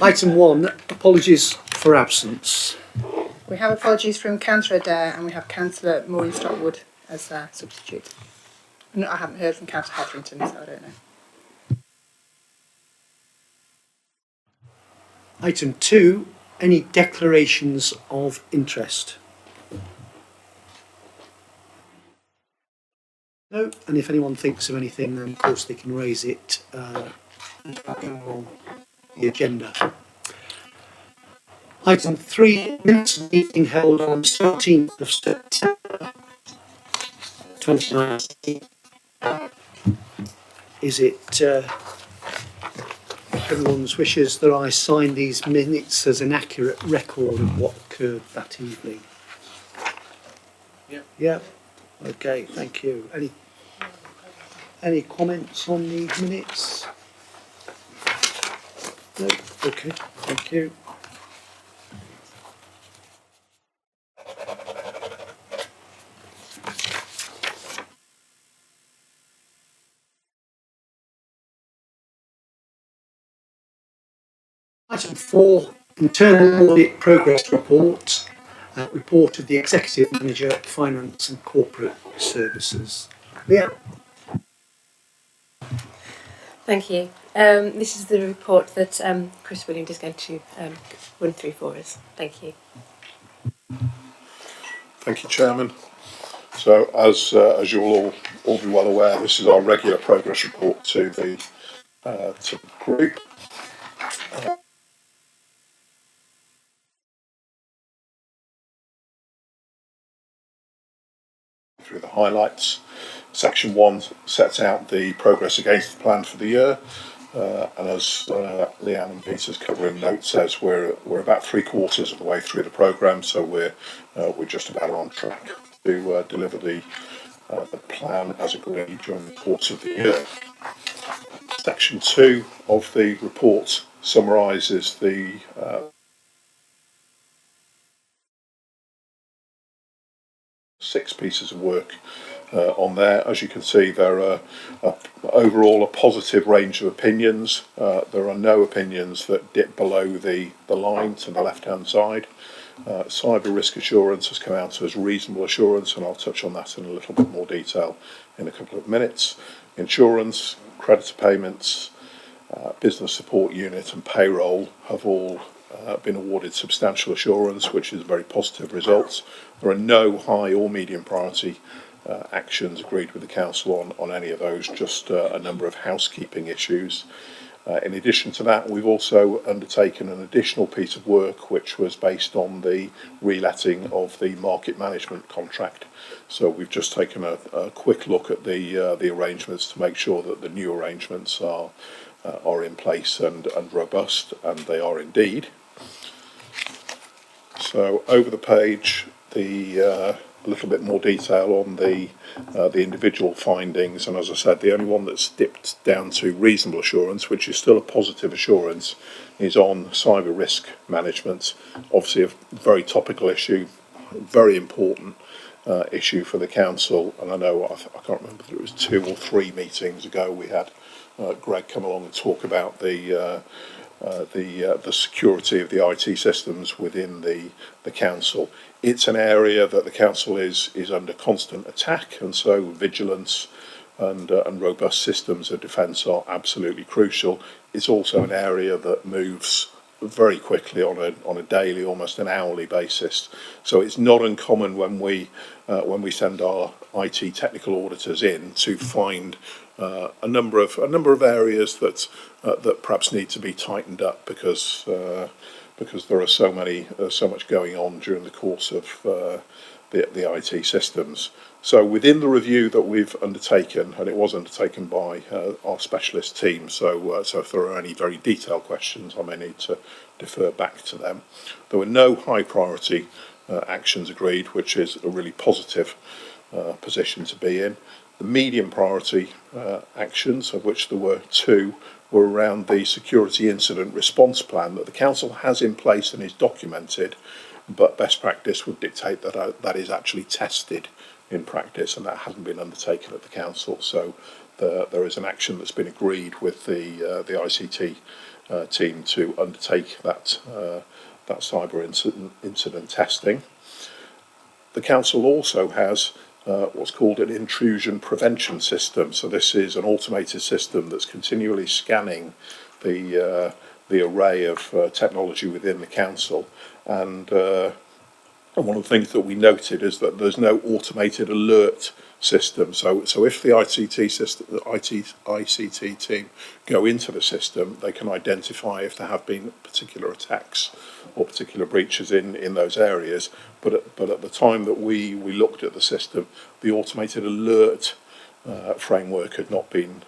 Item 1, apologies for absence. We have apologies from Councillor Adair and we have Councillor Maureen Stockwood as substitute. No, I haven't heard from Councillor Hetherington, so I don't know. Item 2, any declarations of interest? No, and if anyone thinks of anything, then of course they can raise it on the agenda. Item 3, minutes of meeting held on 17th of September 2019. Is it everyone's wishes that I sign these minutes as an accurate record of what occurred that evening? Yeah. Yeah. Okay, thank you. Any comments on the minutes? No. Okay, thank you. Item 4, internal audit progress report. Report of the Executive Manager, Finance and Corporate Services. Leah. Thank you. This is the report that Chris Williams is going to run through for us. Thank you. Thank you, Chairman. So, as you'll all be well aware, this is our regular progress report to the group. Through the highlights. Section 1 sets out the progress against the plan for the year, and as Leanne and Peter's covering note says, we're about 3/4 of the way through the programme, so we're just about on track to deliver the plan as agreed during the course of the year. Section 2 of the report summarises the 6 pieces of work on there. As you can see, there are overall a positive range of opinions. There are no opinions that dip below the line to the left hand side. Cyber risk assurance has come out as reasonable assurance, and I'll touch on that in a little bit more detail in a couple of minutes. Insurance, creditor payments, business support unit and payroll have all been awarded substantial assurance, which is a very positive result. There are no high or medium priority actions agreed with the Council on any of those, just a number of housekeeping issues. In addition to that, we've also undertaken an additional piece of work which was based on the reletting of the market management contract. So we've just taken a quick look at the arrangements to make sure that the new arrangements are in place and robust, and they are indeed. So over the page, a little bit more detail on the individual findings, and as I said, the only one that's dipped down to reasonable assurance, which is still a positive assurance, is on cyber risk management. Obviously a very topical issue, very important issue for the Council, and I know I can't remember if it was 2 or 3 meetings ago we had Greg come along and talk about the security of the IT systems within the Council. It's an area that the Council is under constant attack, and so vigilance and robust systems of defence are absolutely crucial. It's also an area that moves very quickly on a daily, almost an hourly basis. So it's not uncommon when we send our IT technical auditors in to find a number of areas that perhaps need to be tightened up because there are so much going on during the course of the IT systems. So within the review that we've undertaken, and it was undertaken by our specialist team, so if there are any very detailed questions, I may need to defer back to them. There were no high priority actions agreed, which is a really positive position to be in. The medium priority actions, of which there were 2, were around the security incident response plan that the Council has in place and is documented, but best practice would dictate that that is actually tested in practice, and that hasn't been undertaken at the Council. So there is an action that's been agreed with the ICT team to undertake that cyber incident testing. The council also has what's called an intrusion prevention system. So this is an automated system that's continually scanning the array of technology within the council, and one of the things that we noted is that there's no automated alert system. So if the ICT team go into the system, they can identify if there have been particular attacks or particular breaches in those areas. But at the time that we looked at the system, the automated alert framework had not been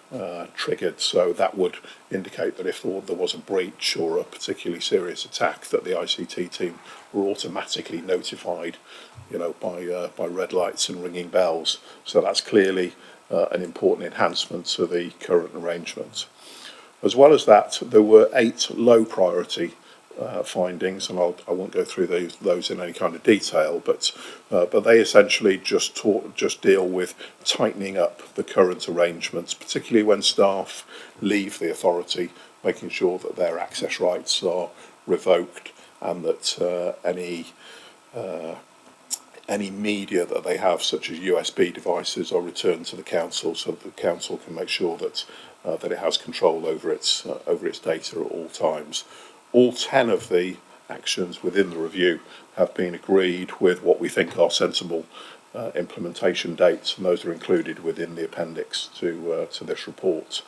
triggered, so that would indicate that if there was a breach or a particularly serious attack, that the ICT team were automatically notified, by red lights and ringing bells. So that's clearly an important enhancement to the current arrangement. As well as that, there were 8 low priority findings, and I won't go through those in any kind of detail, but they essentially just deal with tightening up the current arrangements, particularly when staff leave the authority, making sure that their access rights are revoked and that any media that they have, such as USB devices, are returned to the council, so that the council can make sure that it has control over its data at all times. All 10 of the actions within the review have been agreed with what we think are sensible implementation dates, and those are included within the appendix to this report.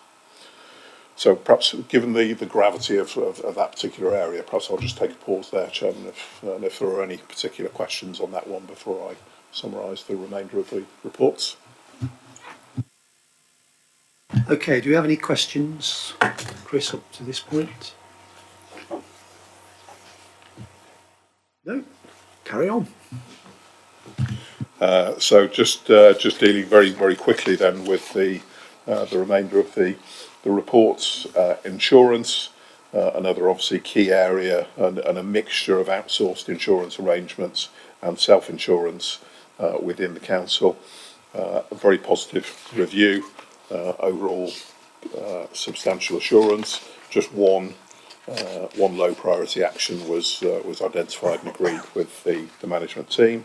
So perhaps, given the gravity of that particular area, perhaps I'll just take a pause there, Chairman, if there are any particular questions on that one before I summarise the remainder of the reports. Okay, do we have any questions, Chris, up to this point? No? Carry on. So just dealing very, very quickly then with the remainder of the reports. Insurance, another obviously key area, and a mixture of outsourced insurance arrangements and self-insurance within the council. A very positive review, overall substantial assurance. Just one low priority action was identified and agreed with the management team.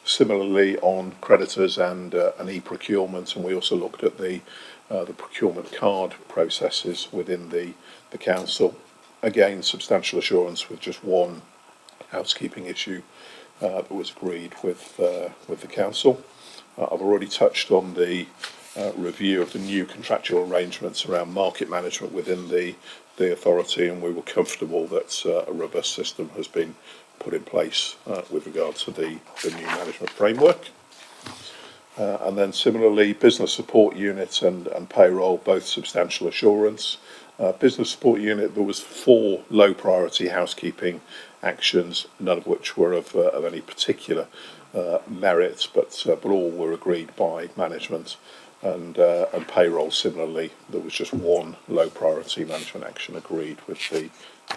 Similarly, on creditors and e-procurement, and we also looked at the procurement card processes within the council. Again, substantial assurance with just one housekeeping issue that was agreed with the council. I've already touched on the review of the new contractual arrangements around market management within the authority, and we were comfortable that a robust system has been put in place with regard to the new management framework. And then similarly, business support unit and payroll, both substantial assurance. Business support unit, there was 4 low priority housekeeping actions, none of which were of any particular merit, but all were agreed by management. And payroll, similarly, there was just one low priority management action agreed with the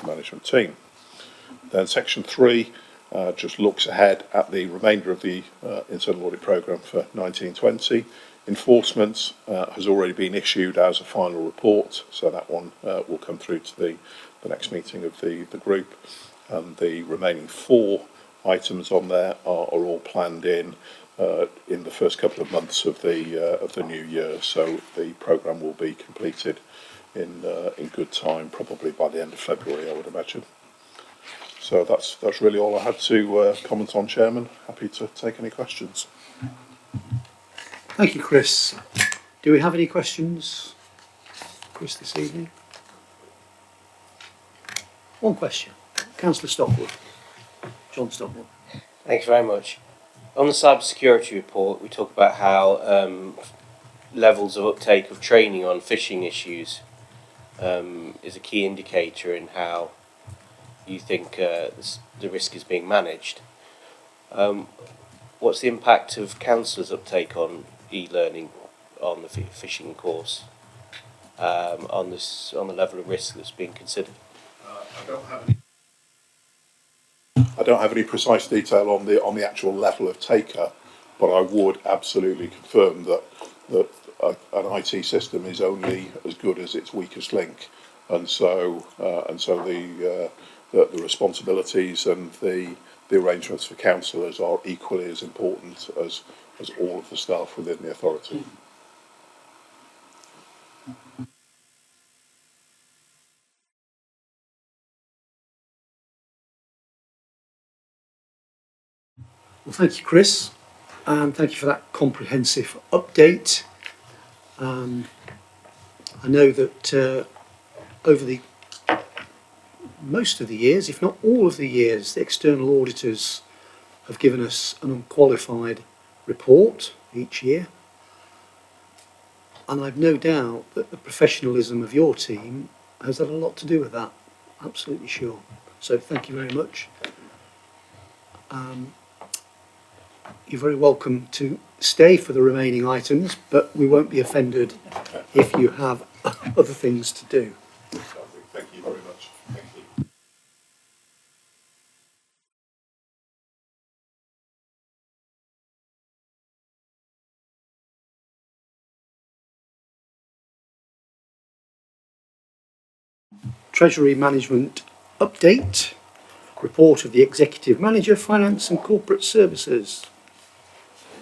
management team. Then section 3 just looks ahead at the remainder of the internal audit programme for 1920. Enforcement has already been issued as a final report, so that one will come through to the next meeting of the group. And the remaining 4 items on there are all planned in the first couple of months of the new year, so the programme will be completed in good time, probably by the end of February, I would imagine. So that's really all I had to comment on, Chairman. Happy to take any questions. Thank you, Chris. Do we have any questions, Chris, this evening? One question. Councillor Stockwood. John Stockwood. Thank you very much. On the cybersecurity report, we talk about how levels of uptake of training on phishing issues is a key indicator in how you think the risk is being managed. What's the impact of councillors' uptake on e-learning on the phishing course, on the level of risk that's being considered? I don't have any precise detail on the actual level of taker, but I would absolutely confirm that an IT system is only as good as its weakest link, and so the responsibilities and the arrangements for councillors are equally as important as all of the staff within the authority. Well, thank you, Chris, and thank you for that comprehensive update. I know that over the most of the years, if not all of the years, the external auditors have given us an unqualified report each year. And I've no doubt that the professionalism of your team has had a lot to do with that. Absolutely sure. So thank you very much. You're very welcome to stay for the remaining items, but we won't be offended if you have other things to do. Thank you very much. Thank you. Treasury Management Update, report of the Executive Manager, Finance and Corporate Services.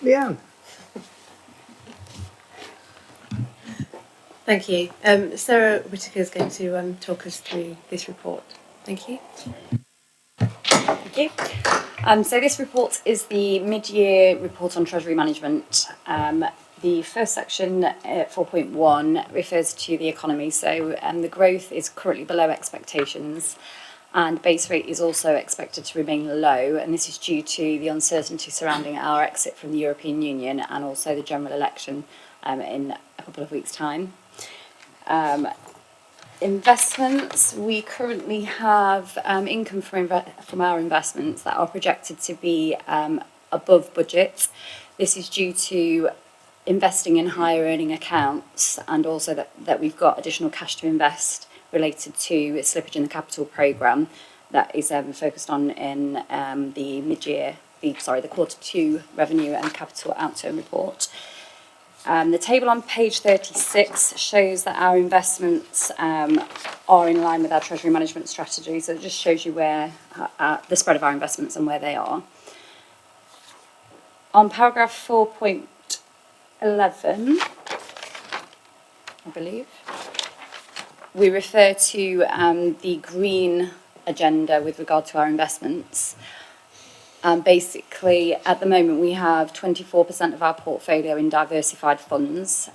Leanne. Thank you. Sarah Whittaker is going to talk us through this report. Thank you. Thank you. So this report is the mid-year report on Treasury Management. The first section, 4.1, refers to the economy. So the growth is currently below expectations, and base rate is also expected to remain low, and this is due to the uncertainty surrounding our exit from the European Union and also the general election in a couple of weeks' time. Investments, we currently have income from our investments that are projected to be above budget. This is due to investing in higher earning accounts, and also that we've got additional cash to invest related to slippage in the capital programme that is focused on in the quarter 2 revenue and capital outturn report. The table on page 36 shows that our investments are in line with our treasury management strategy, so it just shows you where the spread of our investments and where they are. On paragraph 4.11, I believe, we refer to the green agenda with regard to our investments. Basically, at the moment, we have 24% of our portfolio in diversified funds,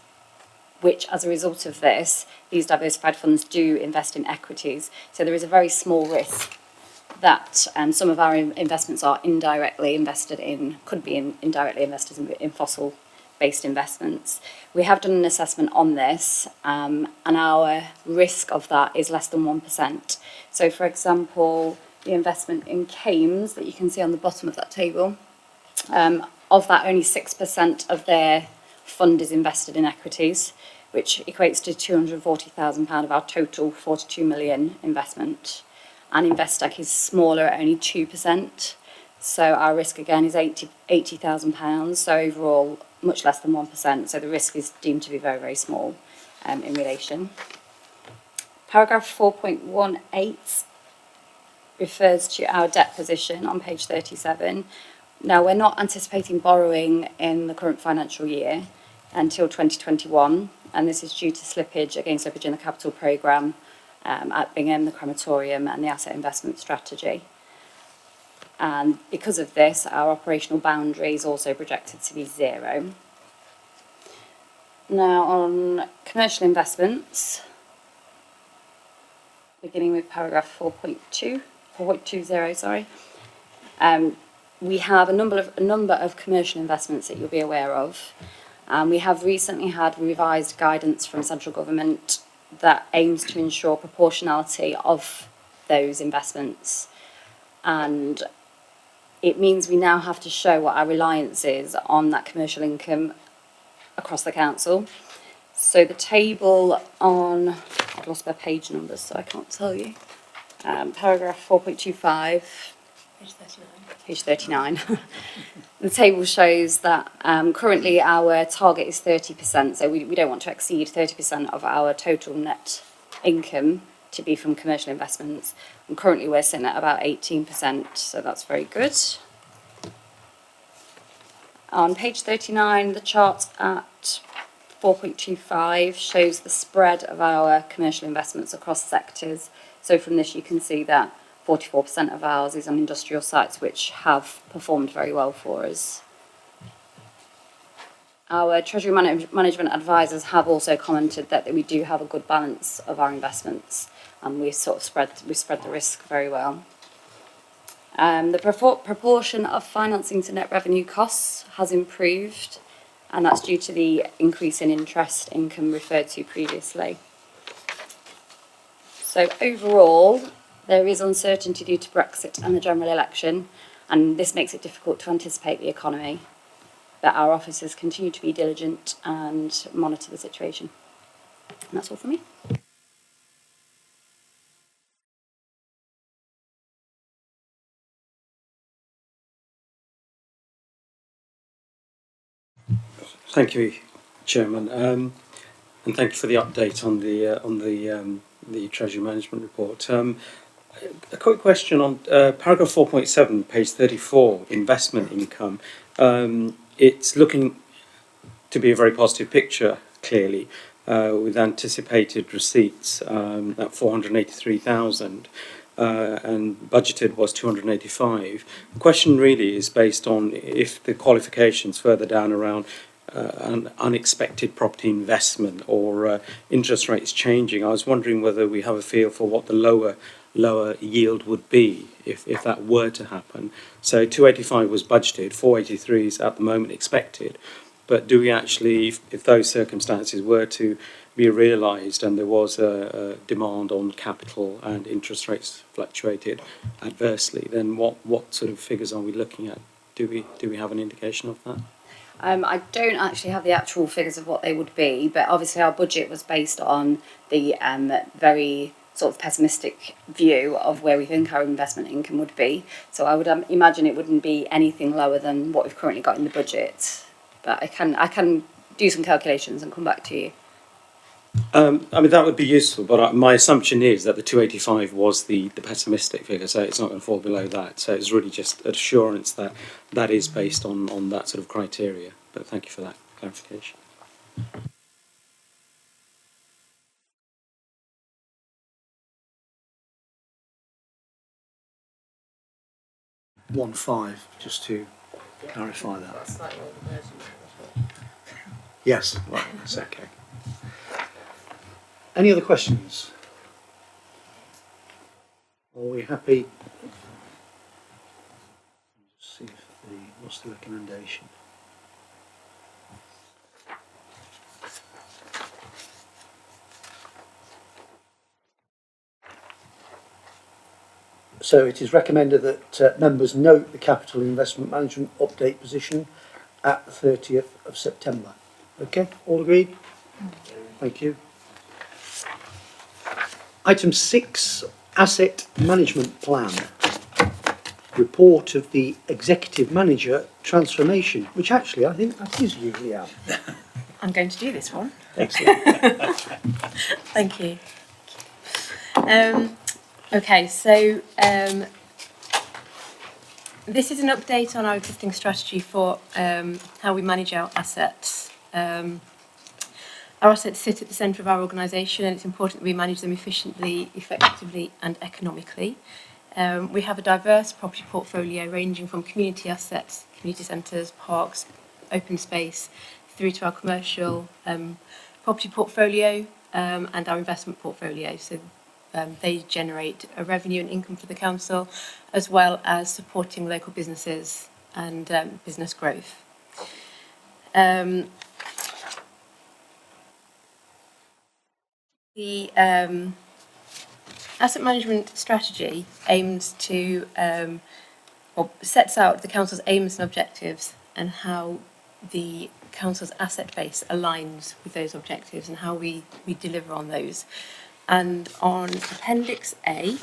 which, as a result of this, these diversified funds do invest in equities. So there is a very small risk that some of our investments are indirectly invested in, could be indirectly invested in fossil-based investments. We have done an assessment on this, and our risk of that is less than 1%. So, for example, the investment in Kames that you can see on the bottom of that table, of that, only 6% of their fund is invested in equities, which equates to £240,000 of our total 42 million investment. And Investec is smaller at only 2%. So our risk again is £80,000. So overall, much less than 1%. So the risk is deemed to be very, very small in relation. Paragraph 4.18 refers to our debt position on page 37. Now, we're not anticipating borrowing in the current financial year until 2021, and this is due to slippage in the capital programme at Bingham, the crematorium, and the asset investment strategy. And because of this, our operational boundary is also projected to be 0. Now, on commercial investments, beginning with paragraph 4.20, we have a number of commercial investments that you'll be aware of. We have recently had revised guidance from central government that aims to ensure proportionality of those investments, and it means we now have to show what our reliance is on that commercial income across the council. So the table on, I've lost my page numbers so I can't tell you, paragraph 4.25, page 39. The table shows that currently our target is 30%, so we don't want to exceed 30% of our total net income to be from commercial investments. And currently we're sitting at about 18%, so that's very good. On page 39, the chart at 4.25 shows the spread of our commercial investments across sectors. So from this you can see that 44% of ours is on industrial sites, which have performed very well for us. Our Treasury Management advisors have also commented that we do have a good balance of our investments, and we spread the risk very well. The proportion of financing to net revenue costs has improved, and that's due to the increase in interest income referred to previously. So overall, there is uncertainty due to Brexit and the general election, and this makes it difficult to anticipate the economy. But our officers continue to be diligent and monitor the situation. And that's all from me. Thank you, Chairman, and thank you for the update on the Treasury Management Report. A quick question on paragraph 4.7, page 34, investment income. It's looking to be a very positive picture, clearly, with anticipated receipts at 483,000. And budgeted was 285. The question really is based on if the qualifications further down around an unexpected property investment or interest rates changing. I was wondering whether we have a feel for what the lower yield would be if that were to happen. So 285 was budgeted, 483 is at the moment expected. But do we actually, if those circumstances were to be realised and there was a demand on capital and interest rates fluctuated adversely, then what sort of figures are we looking at? Do we have an indication of that? I don't actually have the actual figures of what they would be, but obviously our budget was based on the very sort of pessimistic view of where we think our investment income would be. So I would imagine it wouldn't be anything lower than what we've currently got in the budget. But I can do some calculations and come back to you. I mean, that would be useful, but my assumption is that the 285 was the pessimistic figure, so it's not going to fall below that. So it's really just an assurance that that is based on that sort of criteria. But thank you for that clarification. One five, just to clarify that. Yes, right, that's okay. Any other questions? Are we happy? Let's see what's the recommendation? So it is recommended that members note the capital investment management update position at the 30th of September. Okay, all agreed? Thank you. Item 6, Asset Management Plan. Report of the Executive Manager Transformation, which actually I think that is usually out. I'm going to do this one. Excellent. Thank you. Okay, so this is an update on our existing strategy for how we manage our assets. Our assets sit at the centre of our organisation, and it's important that we manage them efficiently, effectively and economically. We have a diverse property portfolio ranging from community assets, community centres, parks, open space, through to our commercial property portfolio and our investment portfolio. So they generate a revenue and income for the council, as well as supporting local businesses and business growth. The asset management strategy aims to, or sets out the council's aims and objectives and how the council's asset base aligns with those objectives and how we deliver on those. And on Appendix A,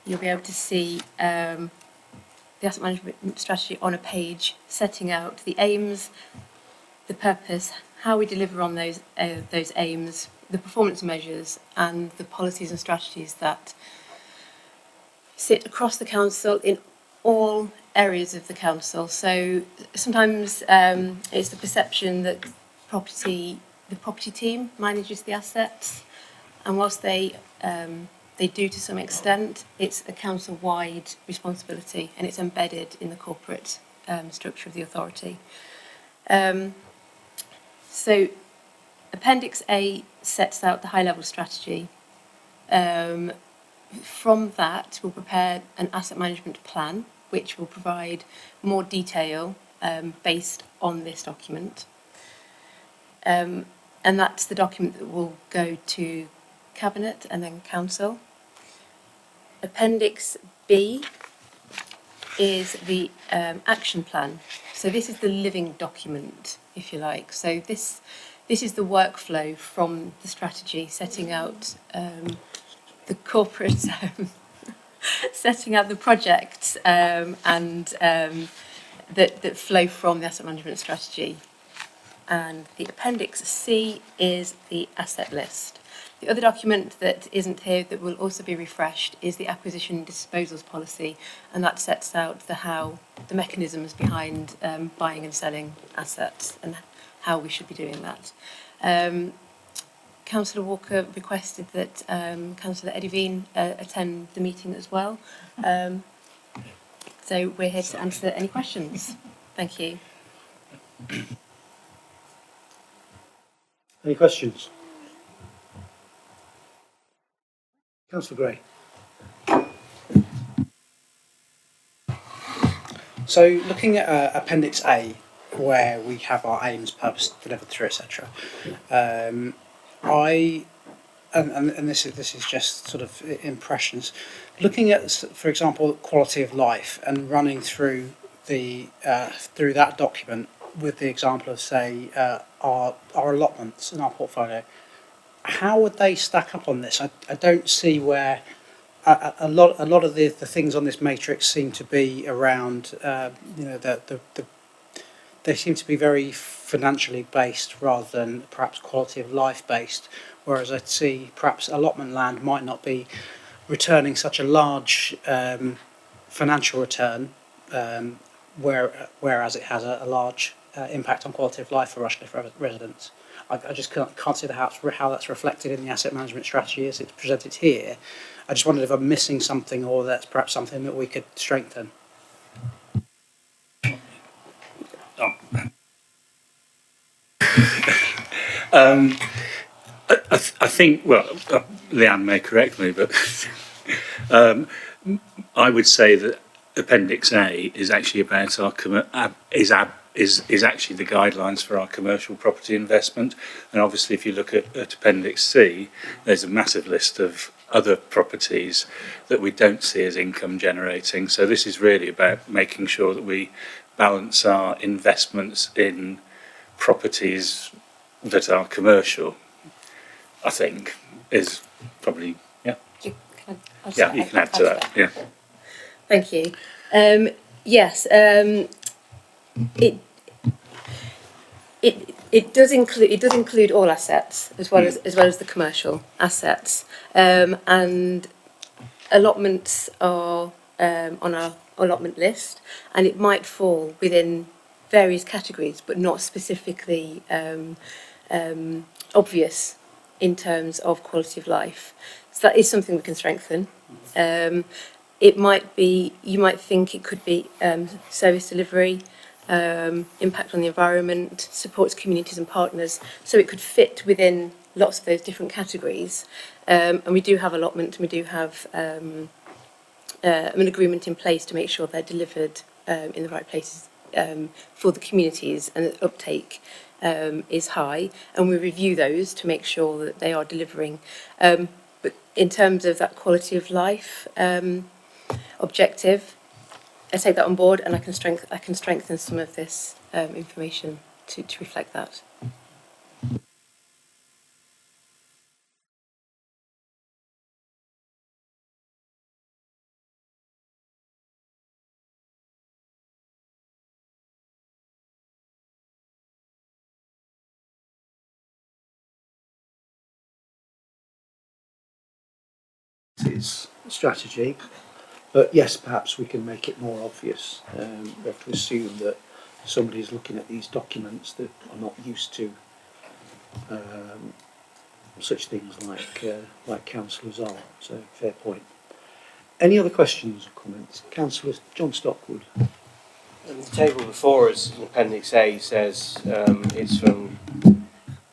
you'll be able to see the asset management strategy on a page setting out the aims, the purpose, how we deliver on those aims, the performance measures and the policies and strategies that sit across the council in all areas of the council. So sometimes it's the perception that the property team manages the assets, and whilst they do to some extent, it's a council-wide responsibility, and it's embedded in the corporate structure of the authority. So Appendix A sets out the high-level strategy. From that, we'll prepare an asset management plan, which will provide more detail based on this document. And that's the document that will go to Cabinet and then Council. Appendix B is the action plan. So this is the living document, if you like. So this is the workflow from the strategy, setting out the corporate, setting out the projects and that flow from the asset management strategy. And the Appendix C is the asset list. The other document that isn't here that will also be refreshed is the acquisition and disposals policy, and that sets out the mechanisms behind buying and selling assets and how we should be doing that. Councillor Walker requested that Councillor Edivine attend the meeting as well. So we're here to answer any questions. Thank you. Any questions? Councillor Gray. So looking at Appendix A, where we have our aims, purpose, delivered through, etc. And this is just sort of impressions. Looking at, for example, quality of life and running through through that document with the example of, say, our allotments in our portfolio, how would they stack up on this? I don't see where a lot of the things on this matrix seem to be around they seem to be very financially based rather than perhaps quality of life based, whereas I'd see perhaps allotment land might not be returning such a large financial return, whereas it has a large impact on quality of life for Rushcliffe residents. I just can't see how that's reflected in the asset management strategy as it's presented here. I just wondered if I'm missing something, or that's perhaps something that we could strengthen. I think, well, Leanne may correct me, but I would say that Appendix A is actually about is actually the guidelines for our commercial property investment. And obviously, if you look at Appendix C, there's a massive list of other properties that we don't see as income generating. So this is really about making sure that we balance our investments in properties that are commercial, I think, is probably, yeah. You can add to that, yeah. Thank you. Yes, it does include all assets as well as the commercial assets, and allotments are on our allotment list, and it might fall within various categories, but not specifically obvious in terms of quality of life. So that is something we can strengthen. It might be, you might think it could be service delivery, impact on the environment, supports communities and partners. So it could fit within lots of those different categories. And we do have allotment, and we do have an agreement in place to make sure they're delivered in the right places for the communities, and the uptake is high. And we review those to make sure that they are delivering. But in terms of that quality of life objective, I take that on board, and I can strengthen some of this information to reflect that. enterprise strategy. But yes, perhaps we can make it more obvious. We have to assume that somebody is looking at these documents that are not used to such things like councillors are. So fair point. Any other questions or comments? Councillor John Stockwood. And the table before us in Appendix A says it's from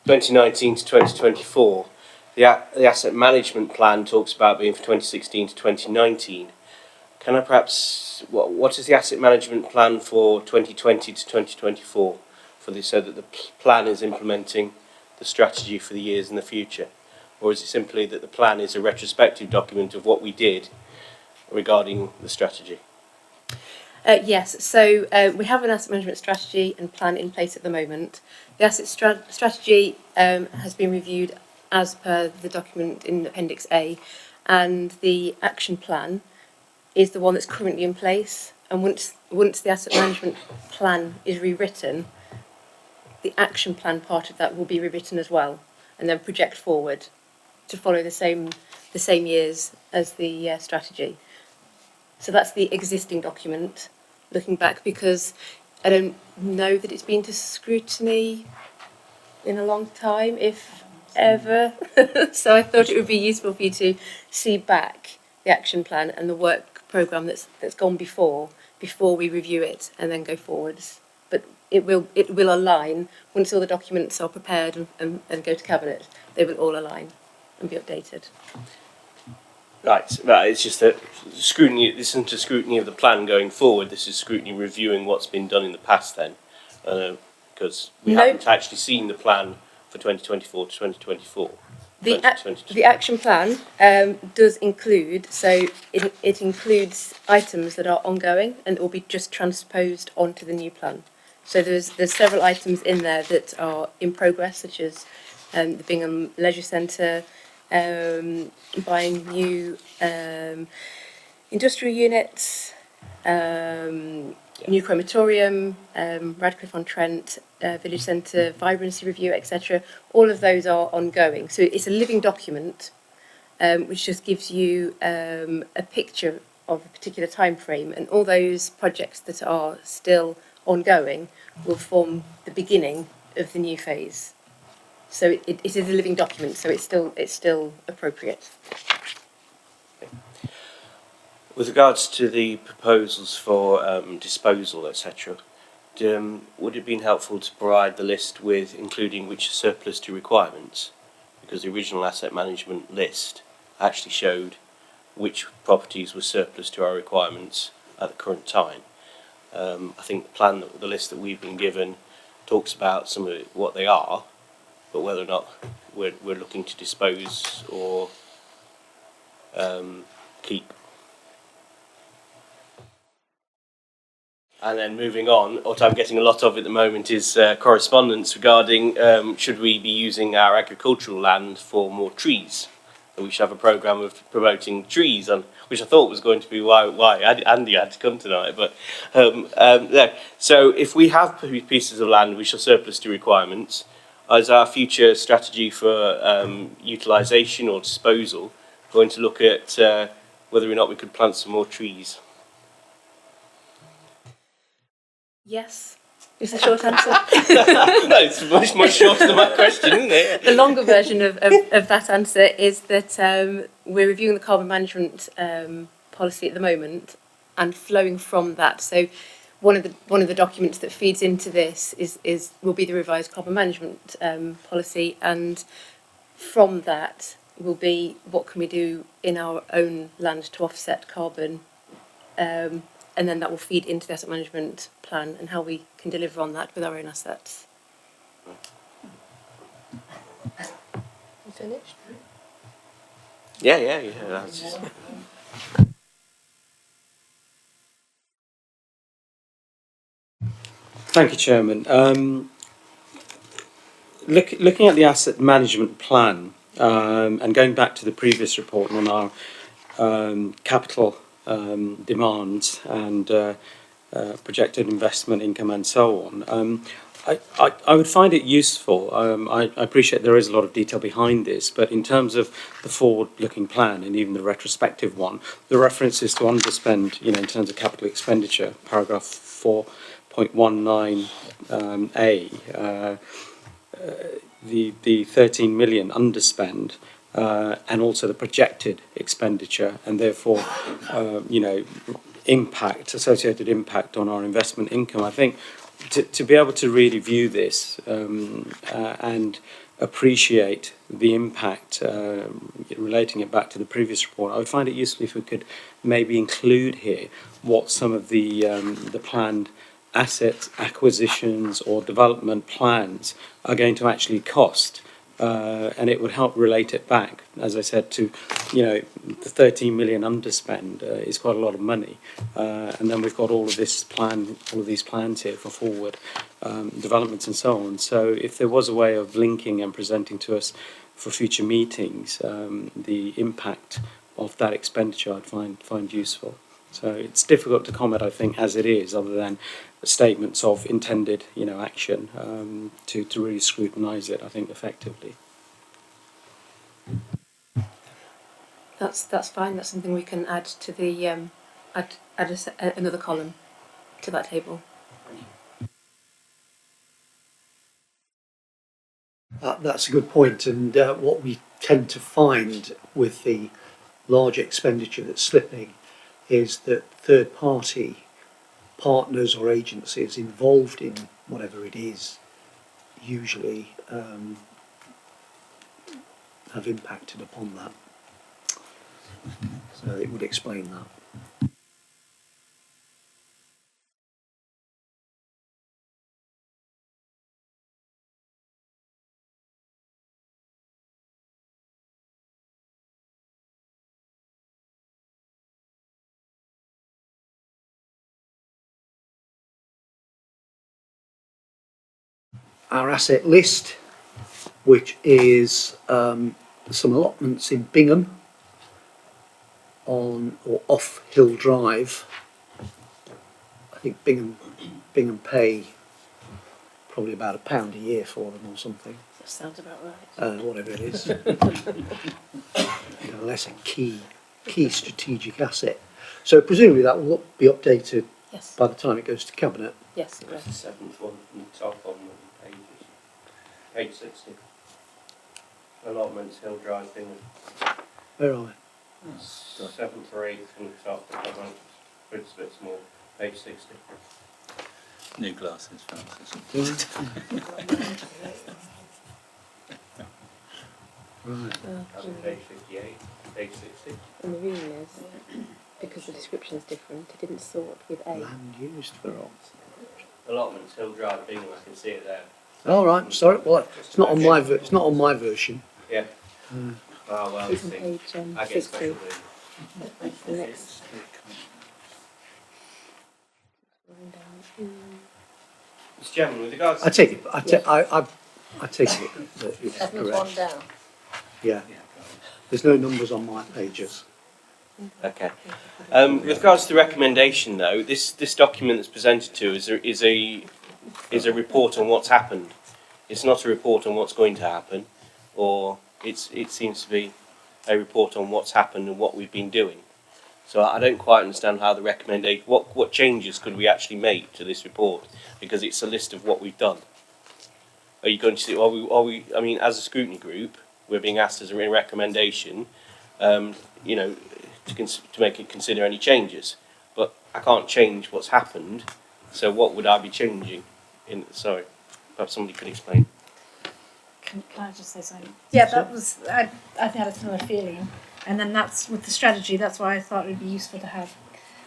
2019 to 2024. The asset management plan talks about being for 2016 to 2019. Can I perhaps, what is the asset management plan for 2020 to 2024 for this, so that the plan is implementing the strategy for the years in the future? Or is it simply that the plan is a retrospective document of what we did regarding the strategy? Yes, so we have an asset management strategy and plan in place at the moment. The asset strategy has been reviewed as per the document in Appendix A, and the action plan is the one that's currently in place. And once the asset management plan is rewritten, the action plan part of that will be rewritten as well, and then project forward to follow the same years as the strategy. So that's the existing document, looking back, because I don't know that it's been to scrutiny in a long time, if ever. So I thought it would be useful for you to see back the action plan and the work programme that's gone before we review it and then go forwards. But it will align once all the documents are prepared and go to Cabinet. They will all align and be updated. Right. It's just that scrutiny. This isn't a scrutiny of the plan going forward. This is scrutiny reviewing what's been done in the past. Then, because we haven't actually seen the plan for 2024 to 2024. The action plan does include, so it includes items that are ongoing and will be just transposed onto the new plan. So there's several items in there that are in progress, such as the Bingham Leisure Centre, buying new industrial units, new crematorium, Radcliffe-on-Trent, Village Centre, vibrancy review, etc. All of those are ongoing. So it's a living document, which just gives you a picture of a particular time frame, and all those projects that are still ongoing will form the beginning of the new phase. So it is a living document, so it's still appropriate. With regards to the proposals for disposal, etc., would it have been helpful to provide the list with including which are surplus to requirements? Because the original asset management list actually showed which properties were surplus to our requirements at the current time. I think the list that we've been given talks about some of what they are, but whether or not we're looking to dispose or keep. And then moving on, what I'm getting a lot of at the moment is correspondence regarding should we be using our agricultural land for more trees? And we should have a programme of promoting trees, which I thought was going to be why Andy had to come tonight. But yeah. So if we have pieces of land which are surplus to requirements, is our future strategy for utilisation or disposal going to look at whether or not we could plant some more trees? Yes, is the short answer. No, it's much shorter than my question, isn't it? The longer version of that answer is that we're reviewing the carbon management policy at the moment, and flowing from that. So one of the documents that feeds into this will be the revised carbon management policy, and from that will be what can we do in our own land to offset carbon. And then that will feed into the asset management plan and how we can deliver on that with our own assets. You finished? Yeah. That's just... Thank you, Chairman. Looking at the asset management plan and going back to the previous report on our capital demands and projected investment income and so on, I would find it useful. I appreciate there is a lot of detail behind this, but in terms of the forward-looking plan and even the retrospective one, the references to underspend, in terms of capital expenditure, paragraph 4.19 the 13 million underspend, and also the projected expenditure, and therefore, associated impact on our investment income. I think to be able to really view this and appreciate the impact, relating it back to the previous report, I would find it useful if we could maybe include here what some of the planned asset acquisitions or development plans are going to actually cost. And it would help relate it back, as I said, to, the 13 million underspend is quite a lot of money. And then we've got all of these plans here for forward developments and so on. So if there was a way of linking and presenting to us for future meetings the impact of that expenditure, I'd find useful. So it's difficult to comment, I think, as it is, other than statements of intended, action to really scrutinise it, I think, effectively. That's fine. That's something we can add to the add another column to that table. That's a good point, and what we tend to find with the large expenditure that's slipping is that third-party partners or agencies involved in whatever it is usually have impacted upon that. So it would explain that. Our asset list, which is some allotments in Bingham on or off Hill Drive. I think Bingham pay probably about £1 a year for them or something. That sounds about right. Whatever it is. Unless a key strategic asset. So presumably that will be updated Yes. by the time it goes to Cabinet. Yes, it That's was. the 7th one from the top on the pages. Page 60. Allotments, Hill Drive, Bingham. Where are we? 7th or 8th from the top. It's a bit small. Page 60. New glasses, Francis. Right. That's page 58. Page 60. And the reason is because the description is different. It didn't sort with A. Land used for all. Allotments, Hill Drive, Bingham. I can see it there. All right. Sorry. Well, it's not on my it's not on my version. Yeah. Oh well. It's on see. page I get 60. special The next line down. Mr. Chairman, with regards to I take it. I take it that it's correct. down. Yeah. There's no numbers on my pages. Okay. With regards to the recommendation, though, this document that's presented to us is a report on what's happened. It's not a report on what's going to happen, or it seems to be a report on what's happened and what we've been doing. So I don't quite understand how the recommendation. What changes could we actually make to this report? Because it's a list of what we've done. Are you going to see? Are we? I mean, as a scrutiny group, we're being asked as a recommendation, to make it consider any changes. But I can't change what's happened. So what would I be changing? Sorry, perhaps somebody could explain. Can I just say something? Yeah, That was, I think I had a similar feeling. And then that's with the strategy, that's why I thought it would be useful to have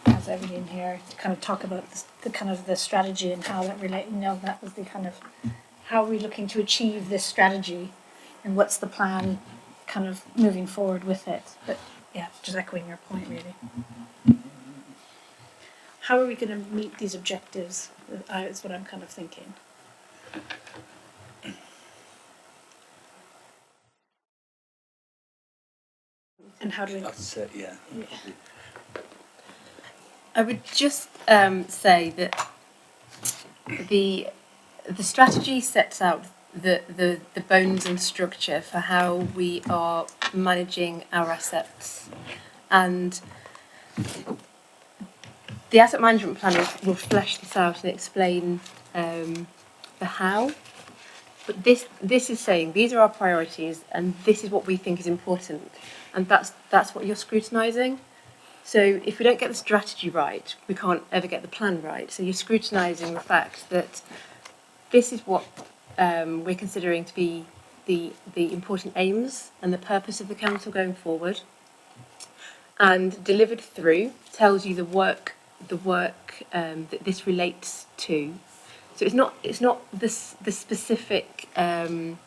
everybody in here to kind of talk about the kind of the strategy and how that relate, that was the kind of, how are we looking to achieve this strategy and what's the plan kind of moving forward with it. But yeah, just echoing your point really. How are we going to meet these objectives is what I'm kind of thinking. And how do we... Yeah. I would just say that the the strategy sets out the bones and structure for how we are managing our assets, and the asset management plan will flesh this out and explain the how. But this is saying these are our priorities and this is what we think is important, and that's what you're scrutinising. So if we don't get the strategy right, we can't ever get the plan right. So you're scrutinising the fact that this is what we're considering to be the important aims and the purpose of the council going forward, and delivered through tells you the work that this relates to. So it's not the specific item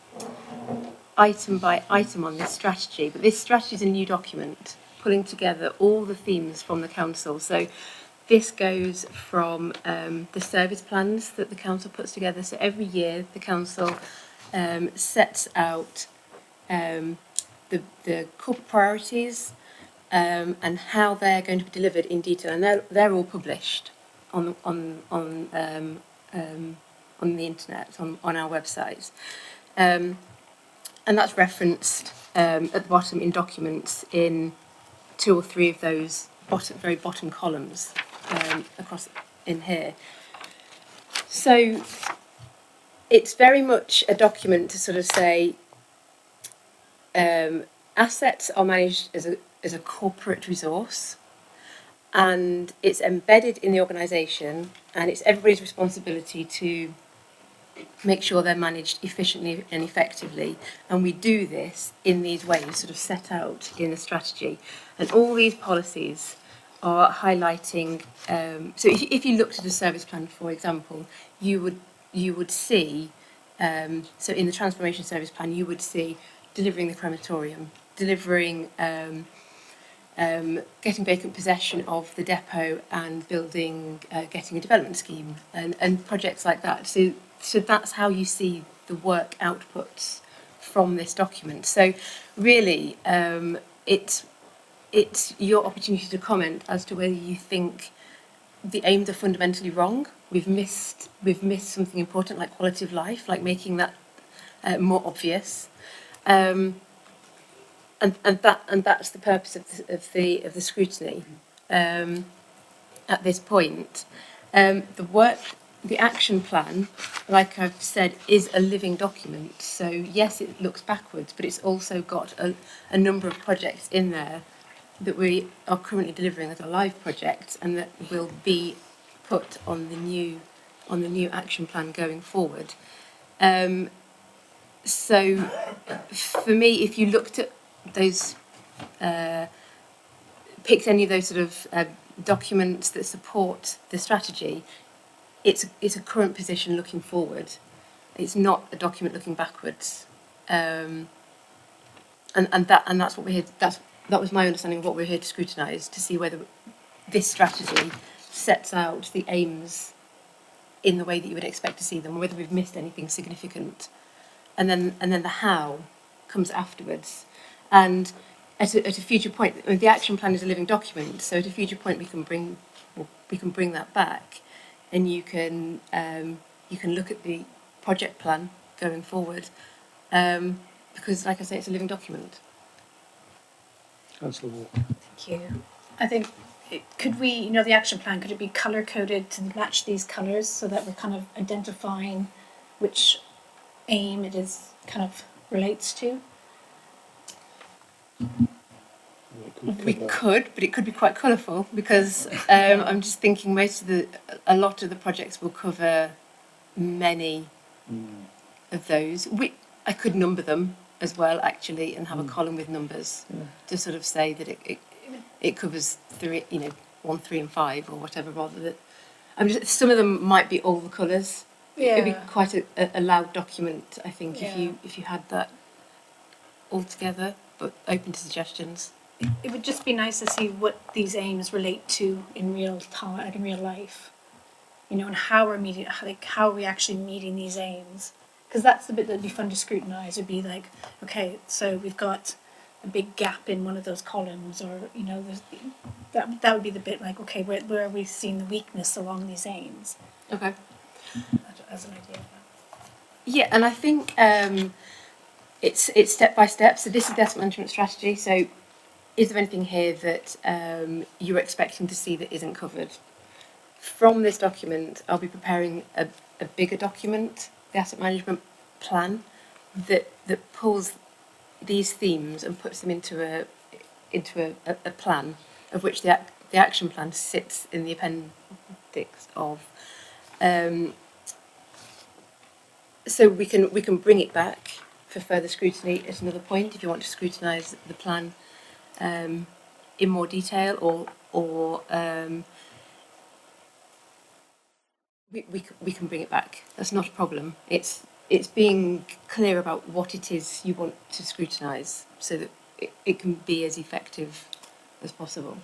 by item on this strategy, but this strategy is a new document pulling together all the themes from the council. So this goes from the service plans that the council puts together. So every year the council sets out the corporate priorities and how they're going to be delivered in detail, and they're all published on the internet, on our website, and that's referenced at the bottom in documents in 2 or 3 of those very bottom columns across in here. So it's very much a document to sort of say assets are managed as a corporate resource, and it's embedded in the organisation, and it's everybody's responsibility to make sure they're managed efficiently and effectively. And we do this in these ways, sort of set out in the strategy. And all these policies are highlighting. So if you looked at a service plan, for example, you would see. So in the transformation service plan, you would see delivering the crematorium, delivering. Getting vacant possession of the depot and building, getting a development scheme and projects like that. So that's how you see the work outputs from this document. So really, it's your opportunity to comment as to whether you think the aims are fundamentally wrong. We've missed something important like quality of life, like making that more obvious. And that's the purpose of the scrutiny at this point. The action plan, like I've said, is a living document. So yes, it looks backwards, but it's also got a number of projects in there that we are currently delivering as a live project, and that will be put on the new action plan going forward. So for me, if you looked at those, picked any of those sort of documents that support the strategy, it's a current position looking forward. It's not a document looking backwards, and that's what we're here. That was my understanding of what we're here to scrutinise, to see whether this strategy sets out the aims in the way that you would expect to see them, or whether we've missed anything significant, and then the how comes afterwards. And at a future point, I mean, the action plan is a living document, so at a future point we can bring that back, and you can look at the project plan going forward, because, like I say, it's a living document. Councillor Walker. Thank you. I think could we, the action plan, could it be colour coded to match these colours so that we're kind of identifying which aim it is kind of relates to? We could, but it could be quite colourful, because I'm just thinking a lot of the projects will cover many of those. I could number them as well, actually, and have a column with numbers to sort of say that it covers 3, 1, 3, and 5, or whatever. Rather that, some of them might be all the colours. Yeah. It'd be quite a loud document, I think, if you had that all together, but open to suggestions. It would just be nice to see what these aims relate to in real time, in real life, and how we're meeting, how are we actually meeting these aims? Because that's the bit that'd be fun to scrutinise. Would be like, okay, so we've got a big gap in one of those columns, or that would be the bit like, okay, where are we seeing the weakness along these aims? Okay. As an idea. Yeah, and I think it's step by step. So this is the asset management strategy. So is there anything here that you're expecting to see that isn't covered? From this document, I'll be preparing a bigger document, the asset management plan, that pulls these themes and puts them into a plan, of which the action plan sits in the appendix of. So we can bring it back for further scrutiny at another point if you want to scrutinise the plan in more detail, or we can bring it back. That's not a problem. It's being clear about what it is you want to scrutinise so that it can be as effective as possible.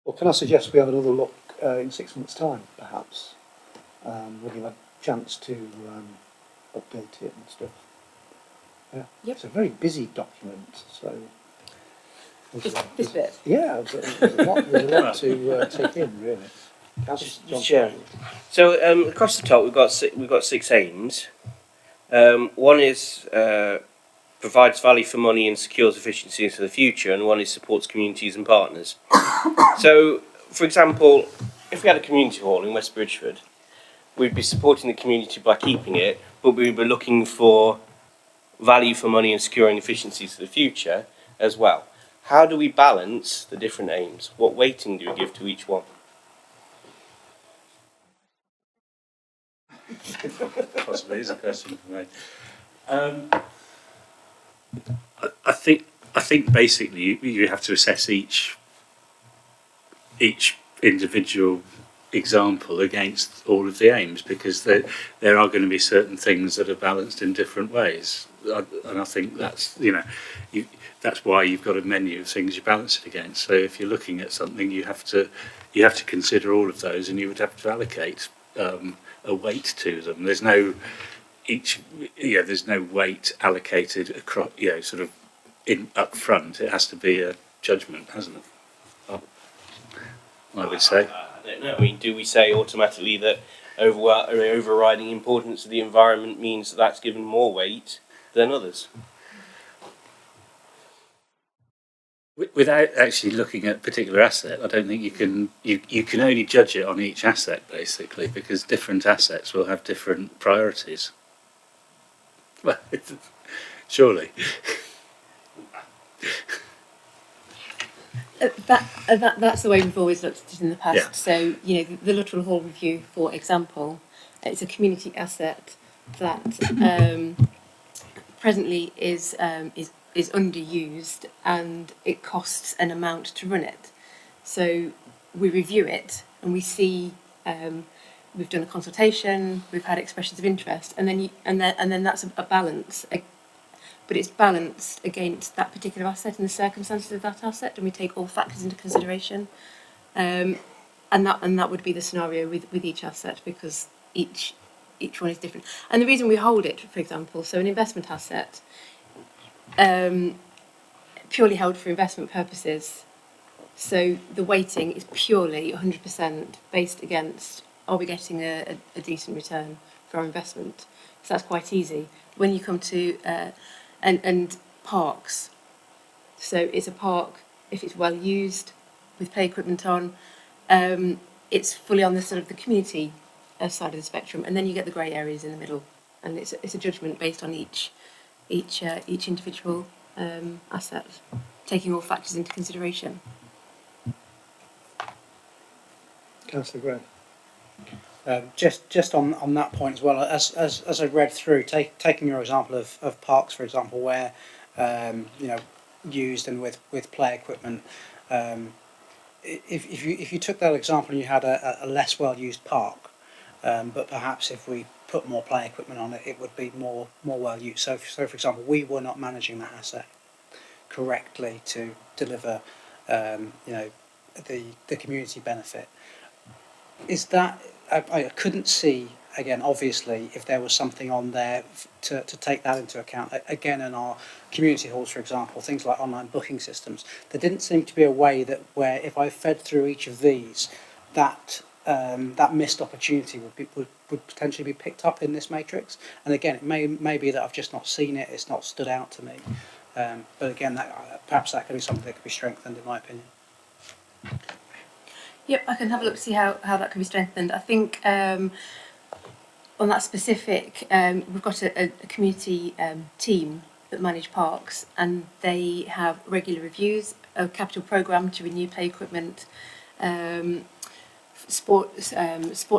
Well, can I suggest we have another look in 6 months' time, perhaps, when you have a chance to update it and stuff. Yeah, Yep. It's a very busy document, so. This bit. Yeah, there's a lot to take in, really. Councillor John. Chair. So across the top we've got 6 aims. One is provides value for money and secures efficiency into the future, and one is supports communities and partners. So, for example, if we had a community hall in West Bridgeford, we'd be supporting the community by keeping it, but we'd be looking for value for money and securing efficiencies for the future as well. How do we balance the different aims? What weighting do we give to each one? Possibly is a question for me. I think basically you have to assess each individual example against all of the aims, because there are going to be certain things that are balanced in different ways, and I think that's that's why you've got a menu of things you balance it against. So if you're looking at something, you have to consider all of those, and you would have to allocate a weight to them. There's no weight allocated across, sort of in up front. It has to be a judgment, hasn't it? I would say. I don't know. I mean, do we say automatically that overriding importance of the environment means that that's given more weight than others? Without actually looking at a particular asset, I don't think you can. You can only judge it on each asset, basically, because different assets will have different priorities. Well, surely. That's the way we've always looked at it in the past. Yeah. So, the Luttrell Hall Review, for example, it's a community asset that presently is underused, and it costs an amount to run it. So we review it and we see. We've done a consultation. We've had expressions of interest, and then that's a balance. But it's balanced against that particular asset and the circumstances of that asset, and we take all factors into consideration. And that would be the scenario with each asset, because each one is different. And the reason we hold it, for example, so an investment asset, purely held for investment purposes. So the weighting is purely 100% based against, are we getting a decent return for our investment? So that's quite easy. When you come to and parks, so it's a park if it's well used with play equipment on, it's fully on the sort of the community side of the spectrum, and then you get the grey areas in the middle, and it's a judgment based on each individual asset, taking all factors into consideration. Councillor Gray. Just on that point as well, as I read through, taking your example of parks, for example, where used and with play equipment, if you took that example and you had a less well used park, but perhaps if we put more play equipment on it, it would be more well used. So for example, we were not managing that asset correctly to deliver the community benefit. Is that, I couldn't see, again, obviously, if there was something on there to take that into account. Again, in our community halls, for example, things like online booking systems, there didn't seem to be a way where if I fed through each of these, that that missed opportunity would potentially be picked up in this matrix. And again, it may be that I've just not seen it; it's not stood out to me. But again, perhaps that could be something that could be strengthened, in my opinion. Yep, I can have a look to see how that can be strengthened. I think on that specific, we've got a community team that manage parks, and they have regular reviews, a capital programme to renew play equipment, sports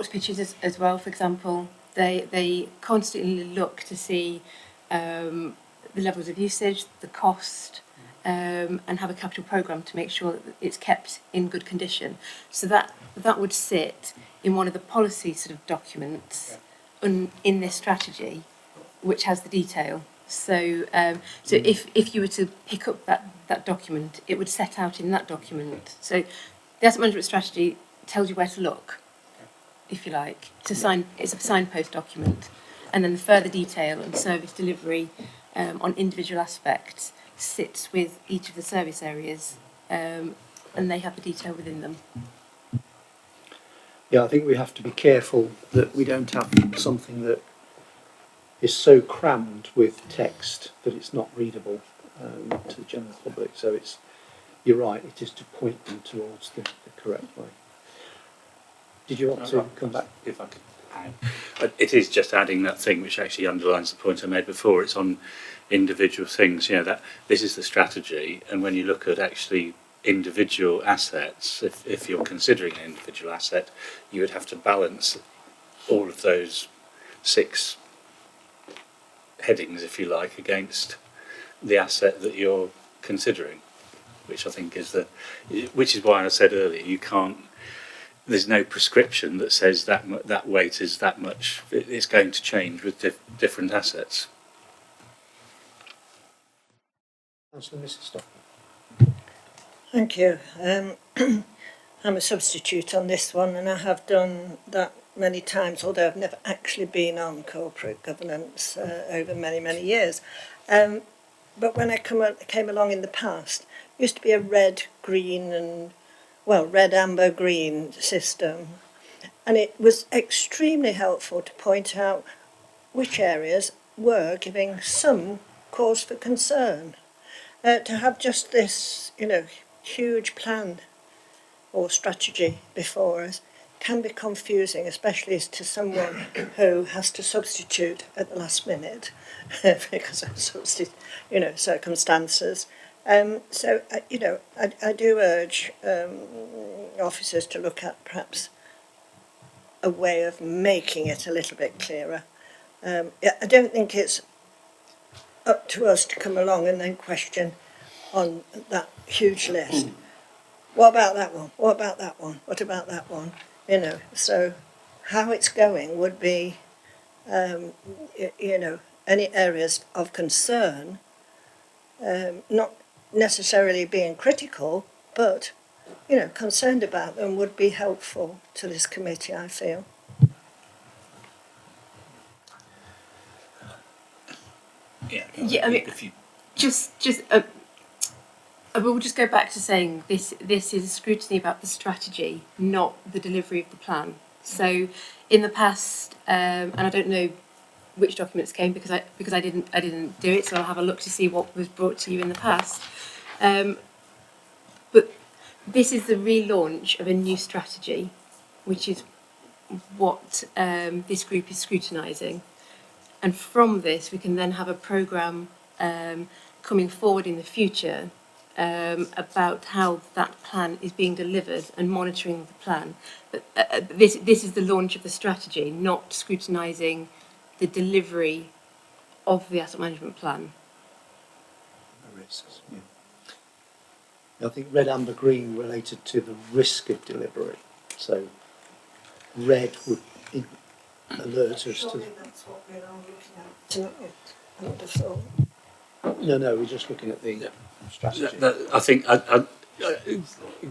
pitches as well, for example. They constantly look to see the levels of usage, the cost, and have a capital programme to make sure that it's kept in good condition. So that would sit in one of the policy sort of documents in this strategy, which has the detail. So if you were to pick up that document, it would set out in that document. So the asset management strategy tells you where to look, if you like. It's a signpost document, and then the further detail and service delivery on individual aspects sits with each of the service areas, and they have the detail within them. Yeah, I think we have to be careful that we don't have something that is so crammed with text that it's not readable to the general public. So you're right, it is to point them towards the correct way. Did you want to come back? If I could add. It is just adding that thing which actually underlines the point I made before. It's on individual things, that this is the strategy, and when you look at actually individual assets, if you're considering an individual asset, you would have to balance all of those 6 headings, if you like, against the asset that you're considering, which I think which is why I said earlier, there's no prescription that says that weight is that much. It's going to change with different assets. Councillor Mrs. Stockman. Thank you. I'm a substitute on this one, and I have done that many times, although I've never actually been on corporate governance over many, many years. But when I came along in the past, it used to be a red, amber, green system. And it was extremely helpful to point out which areas were giving some cause for concern. To have just this, huge plan or strategy before us can be confusing, especially as to someone who has to substitute at the last minute because of circumstances. So I do urge officers to look at perhaps a way of making it a little bit clearer. I don't think it's up to us to come along and then question on that huge list. What about that one? What about that one? What about that one? So how it's going would be, any areas of concern, not necessarily being critical, but, concerned about them would be helpful to this committee, I feel. Yeah, I mean, if you we'll just go back to saying this is a scrutiny about the strategy, not the delivery of the plan. So in the past, and I don't know which documents came because I didn't do it, so I'll have a look to see what was brought to you in the past. But this is the relaunch of a new strategy, which is what this group is scrutinising. And from this, we can then have a programme coming forward in the future about how that plan is being delivered and monitoring the plan. But this is the launch of the strategy, not scrutinising the delivery of the asset management plan. The risks, yeah. I think red, amber, green related to the risk of delivery. So red would alert us to... Surely that's what we're all looking at tonight. I would have thought. No, we're just looking at the strategy. I think,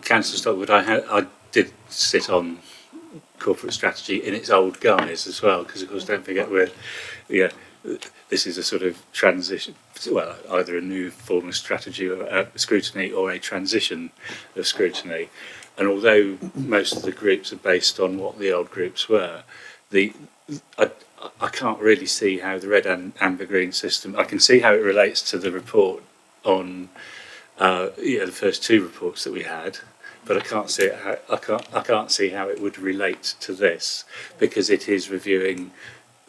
Councillor Stockwood, I did sit on corporate strategy in its old guise as well, because of course don't forget this is a sort of transition, well, either a new form of strategy or scrutiny or a transition of scrutiny. And although most of the groups are based on what the old groups were, I can't really see how the red and amber green system. I can see how it relates to the report on the first two reports that we had, but I can't see I can't see how it would relate to this, because it is reviewing.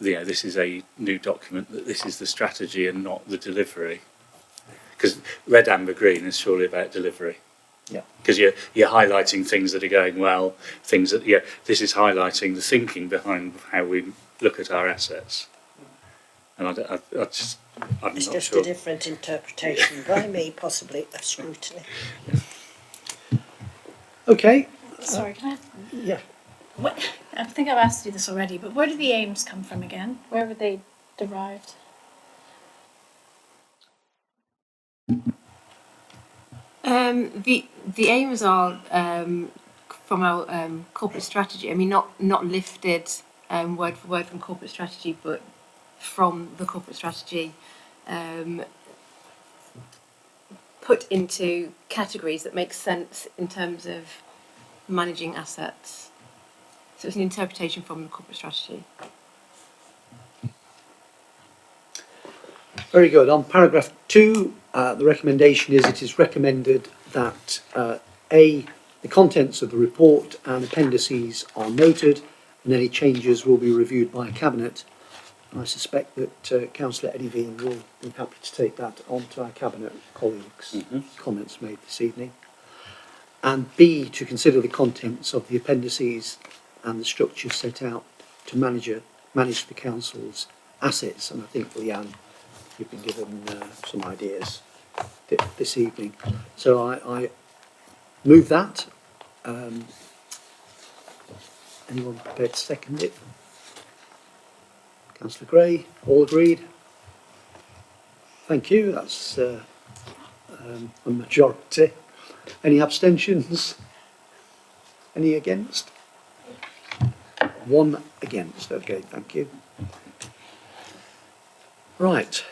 This is a new document. That this is the strategy and not the delivery. Because red, amber, green is surely about delivery. Yeah. Because you're highlighting things that are going well, things that this is highlighting the thinking behind how we look at our assets. And I'm It's not just sure. a different interpretation by me, possibly, of scrutiny. Okay. Sorry, can I have, Yeah. I think I've asked you this already, but where do the aims come from again? Where were they derived? The aims are from our corporate strategy. I mean, not lifted word for word from corporate strategy, but from the corporate strategy, put into categories that make sense in terms of managing assets. So it's an interpretation from the corporate strategy. Very good. On paragraph 2, the recommendation is it is recommended that the contents of the report and appendices are noted, and any changes will be reviewed by Cabinet. And I suspect that Councillor Eddie Vean will be happy to take that on to our Cabinet colleagues' comments made this evening. And B, to consider the contents of the appendices and the structure set out to manage the Council's assets. And I think, Leanne, you've been given some ideas this evening. So I move that. Anyone prepared to second it? Councillor Gray, all agreed? Thank you, that's a majority. Any abstentions? Any against? One against, okay, thank you. Right,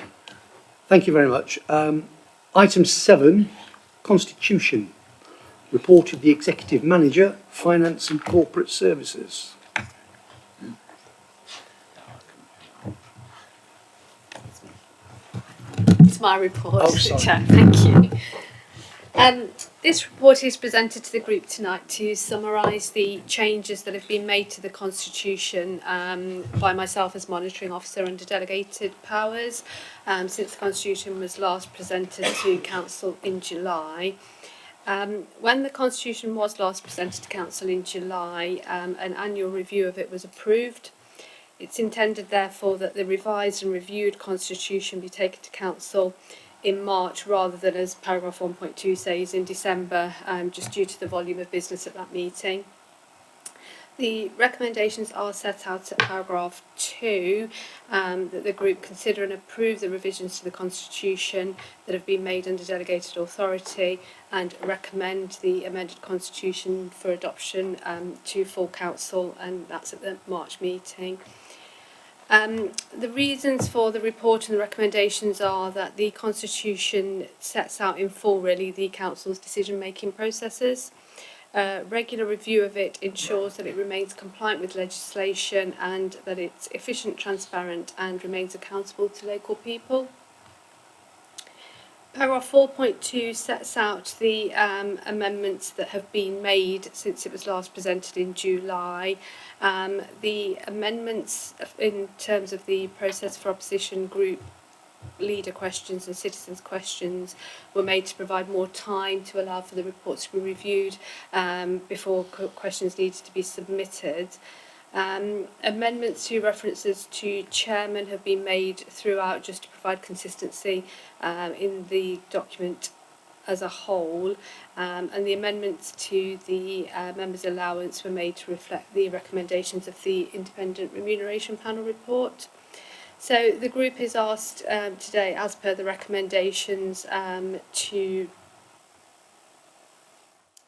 thank you very much. Item 7, Constitution. Report of the Executive Manager, Finance and Corporate Services. It's my report, Oh, sorry. Chair. Thank you. This report is presented to the group tonight to summarise the changes that have been made to the Constitution by myself as monitoring officer under delegated powers since the Constitution was last presented to Council in July. When the Constitution was last presented to Council in July, an annual review of it was approved. It's intended, therefore, that the revised and reviewed Constitution be taken to Council in March rather than, as paragraph 1.2 says, in December, just due to the volume of business at that meeting. The recommendations are set out at paragraph 2, that the group consider and approve the revisions to the Constitution that have been made under delegated authority and recommend the amended Constitution for adoption to full Council, and that's at the March meeting. The reasons for the report and the recommendations are that the Constitution sets out in full really the Council's decision-making processes. Regular review of it ensures that it remains compliant with legislation and that it's efficient, transparent and remains accountable to local people. Paragraph 4.2 sets out the amendments that have been made since it was last presented in July. The amendments in terms of the process for opposition group leader questions and citizens' questions were made to provide more time to allow for the reports to be reviewed before questions needed to be submitted. Amendments to references to chairman have been made throughout just to provide consistency in the document as a whole, and the amendments to the members' allowance were made to reflect the recommendations of the Independent Remuneration Panel report. So the group is asked today, as per the recommendations, to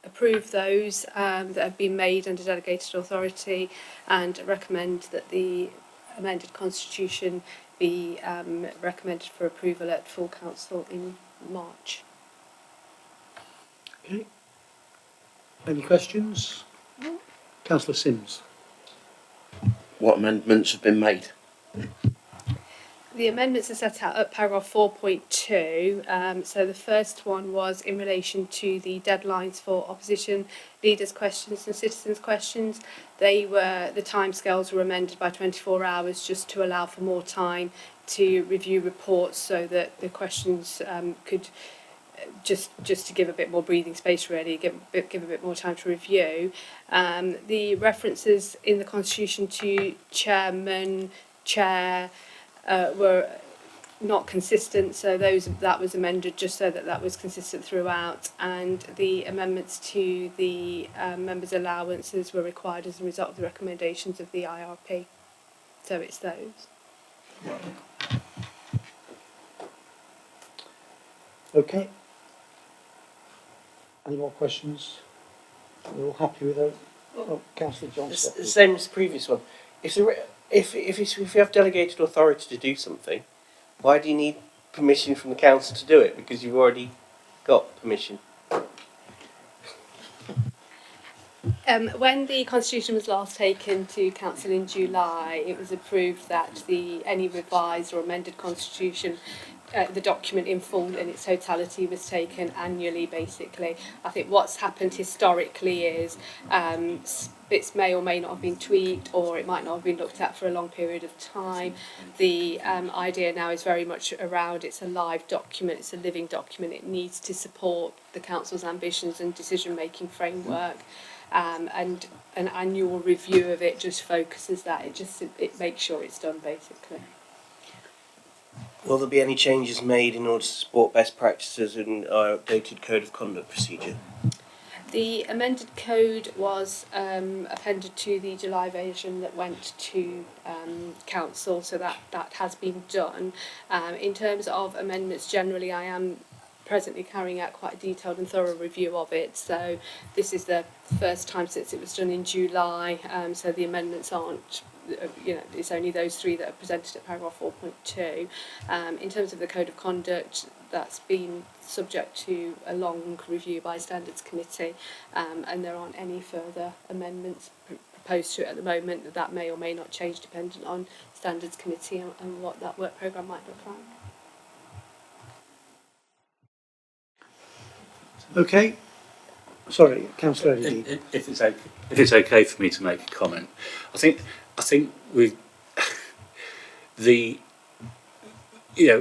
approve those that have been made under delegated authority and recommend that the amended Constitution be recommended for approval at full council in March. Okay. Any questions? Councillor Sims. What amendments have been made? The amendments are set out at paragraph 4.2. So the first one was in relation to the deadlines for opposition leaders' questions and citizens' questions. The timescales were amended by 24 hours just to allow for more time to review reports, so that the questions could just to give a bit more breathing space, really, give a bit more time to review. The references in the Constitution to chairman, chair, were not consistent, so that was amended just so that was consistent throughout, and the amendments to the members' allowances were required as a result of the recommendations of the IRP. So it's those. Okay. Any more questions? We're all happy with those? Oh, Councillor Johnson. The same as the previous one. If you have delegated authority to do something, why do you need permission from the council to do it? Because you've already got permission. When the Constitution was last taken to Council in July, it was approved that any revised or amended Constitution, the document in full in its totality was taken annually, basically. I think what's happened historically is bits may or may not have been tweaked, or it might not have been looked at for a long period of time. The idea now is very much around, it's a live document, it's a living document, it needs to support the Council's ambitions and decision-making framework. And an annual review of it just focuses that, it makes sure it's done, basically. Will there be any changes made in order to support best practices in our updated Code of Conduct procedure? The amended code was appended to the July version that went to Council, so that has been done. In terms of amendments generally, I am presently carrying out quite a detailed and thorough review of it, so this is the first time since it was done in July, so the amendments aren't, it's only those three that are presented at paragraph 4.2. In terms of the Code of Conduct, that's been subject to a long review by Standards Committee, and there aren't any further amendments proposed to it at the moment. That may or may not change dependent on Standards Committee and what that work programme might look like. Okay. Sorry, Councillor Eddie. If it's okay for me to make a comment, I think we're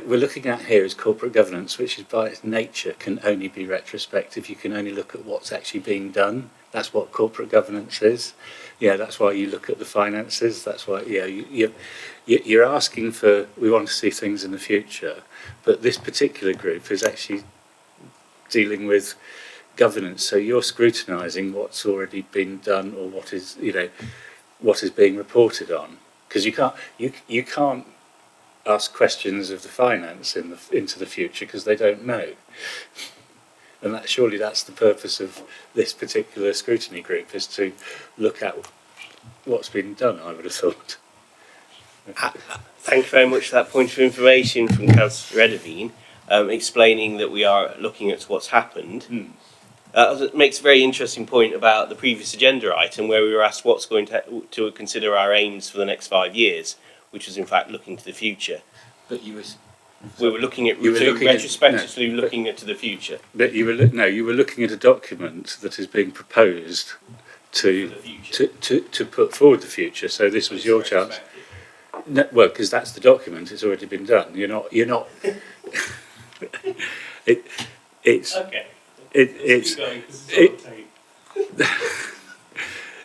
looking at here is corporate governance, which is by its nature can only be retrospective. You can only look at what's actually being done. That's what corporate governance is. That's why you look at the finances. That's why you're asking for. We want to see things in the future, but this particular group is actually dealing with governance, so you're scrutinising what's already been done or what is being reported on, because you can't ask questions of the finance into the future because they don't know, and surely that's the purpose of this particular scrutiny group, is to look at what's been done, I would have thought. Thank you very much for that point of information from Councillor Edavine. Explaining that we are looking at what's happened. It makes a very interesting point about the previous agenda item where we were asked what's going to consider our aims for the next 5 years, which was in fact looking to the future. But we were looking at retrospectively looking into the future. But you were looking at a document that is being proposed to put forward the future. So this was your chance. No, well, because that's the document; it's already been done. You're not. It's okay.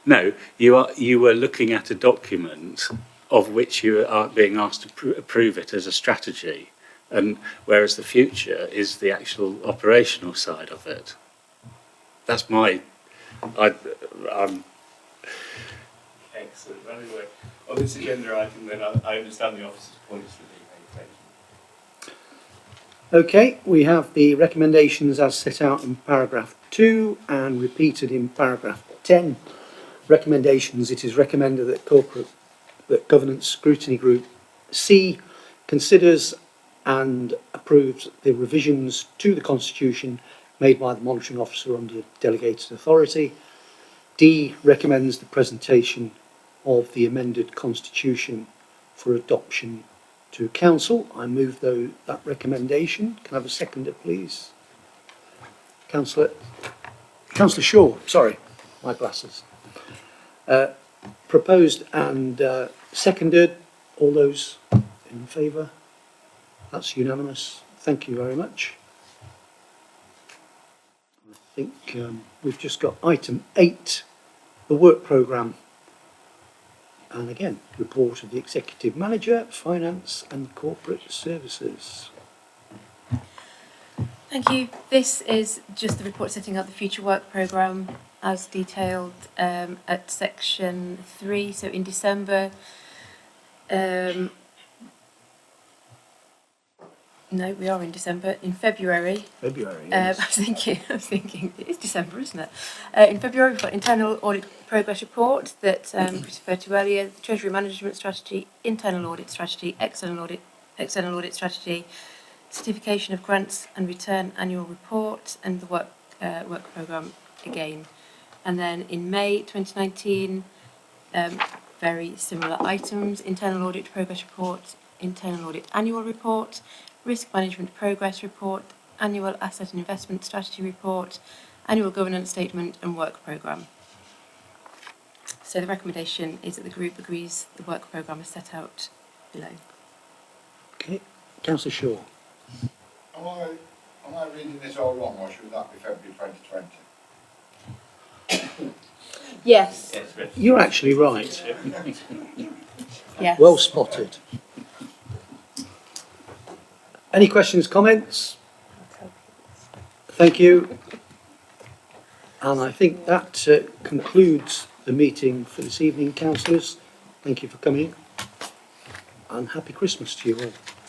No, you were looking at a document of which you are being asked to approve it as a strategy, and whereas the future is the actual operational side of it. That's my. I'm. Excellent. Anyway, on this agenda item, then I understand the officer's points that they made. Okay, we have the recommendations as set out in paragraph 2 and repeated in paragraph 10. Recommendations: it is recommended that Governance Scrutiny Group C considers and approves the revisions to the Constitution made by the monitoring officer under delegated authority. D, recommends the presentation of the amended Constitution for adoption to Council. I move that recommendation. Can I have a seconder, please? Councillor Shaw, sorry, my glasses. Proposed and seconded. All those in favour? That's unanimous. Thank you very much. I think we've just got item 8, the work programme. And again, report of the Executive Manager, Finance and Corporate Services. Thank you. This is just the report setting out the future work programme as detailed at section 3. So in December, no, we are in December. In February. February. Yes. I was thinking, it is December, isn't it? In February, we've got internal audit progress report that Chris referred to earlier, the Treasury Management Strategy, internal audit strategy, external audit strategy, certification of grants and return annual report, and the work programme again. And then in May 2019, very similar items: internal audit progress report, internal audit annual report, risk management progress report, annual asset and investment strategy report, annual governance statement and work programme. So the recommendation is that the group agrees the work programme is set out below. Okay, Councillor Shaw. Am I reading this all wrong, or should that be February 2020? Yes. You're actually right. Yes. Well spotted. Any questions, comments? Thank you. And I think that concludes the meeting for this evening, councillors. Thank you for coming. And happy Christmas to you all.